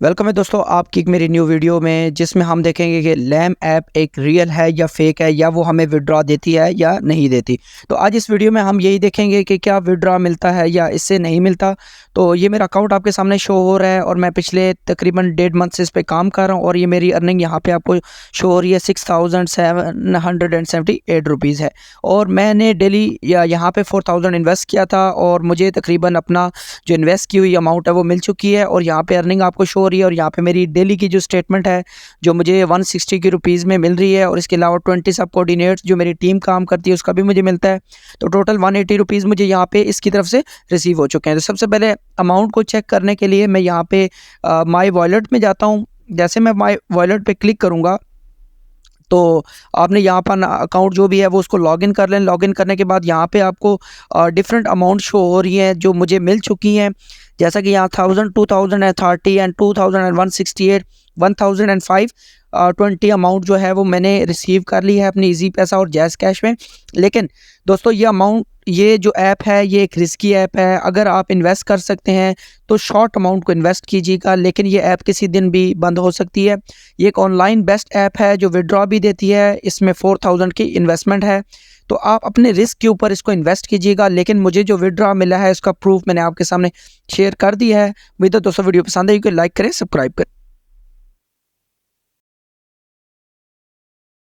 Welcome है दोस्तों आपकी एक मेरी न्यू वीडियो में, जिसमें हम देखेंगे कि लैम ऐप एक रियल है या फेक है, या वो हमें विड्रॉ देती है या नहीं देती। तो आज इस वीडियो में हम यही देखेंगे कि क्या विड्रॉ मिलता है या इससे नहीं मिलता। तो ये मेरा अकाउंट आपके सामने शो हो रहा है और मैं पिछले तकरीबन 1.5 मंथ से इस पर काम कर रहा हूँ, और ये मेरी अर्निंग यहाँ पे आपको शो हो रही है 6778 रुपीज़ है। और मैंने डेली यहाँ पे 4000 इन्वेस्ट किया था, और मुझे तकरीबन अपना जो इन्वेस्ट की हुई अमाउंट है वो मिल चुकी है, और यहाँ पे अर्निंग आपको शो हो रही है। और यहाँ पे मेरी डेली की जो स्टेटमेंट है जो मुझे 160 की रुपीज़ में मिल रही है, और इसके अलावा 20 सब कोऑर्डिनेट्स जो मेरी टीम काम करती है उसका भी मुझे मिलता है। तो टोटल 180 रुपीज़ मुझे यहाँ पे इसकी तरफ से रिसीव हो चुके हैं। तो सबसे पहले अमाउंट को चेक करने के लिए मैं यहाँ पे माई वॉलेट में जाता हूँ। जैसे मैं माई वॉलेट पे क्लिक करूँगा तो आपने यहाँ पर अकाउंट जो भी है वो उसको लॉगिन कर लें। लॉगिन करने के बाद यहाँ पे आपको डिफरेंट अमाउंट शो हो रही हैं जो मुझे मिल चुकी हैं, जैसा कि यहाँ 1000, 2030 एंड 2168, 1005 20 अमाउंट जो है वो मैंने रिसीव कर ली है अपनी इजी पैसा और जैज़ कैश में। लेकिन दोस्तों ये जो ऐप है ये एक रिस्की ऐप है। अगर आप इन्वेस्ट कर सकते हैं तो शॉर्ट अमाउंट को इन्वेस्ट कीजिएगा, लेकिन ये ऐप किसी दिन भी बंद हो सकती है। ये एक ऑनलाइन बेस्ट ऐप है जो विड्रॉ भी देती है। इसमें 4000 की इन्वेस्टमेंट है, तो आप अपने रिस्क के ऊपर इसको इन्वेस्ट कीजिएगा। लेकिन मुझे जो विड्रॉ मिला है उसका प्रूफ मैंने आपके सामने शेयर कर दिया है। उम्मीद है दोस्तों वीडियो पसंद आई, लाइक करें, सब्सक्राइब करें।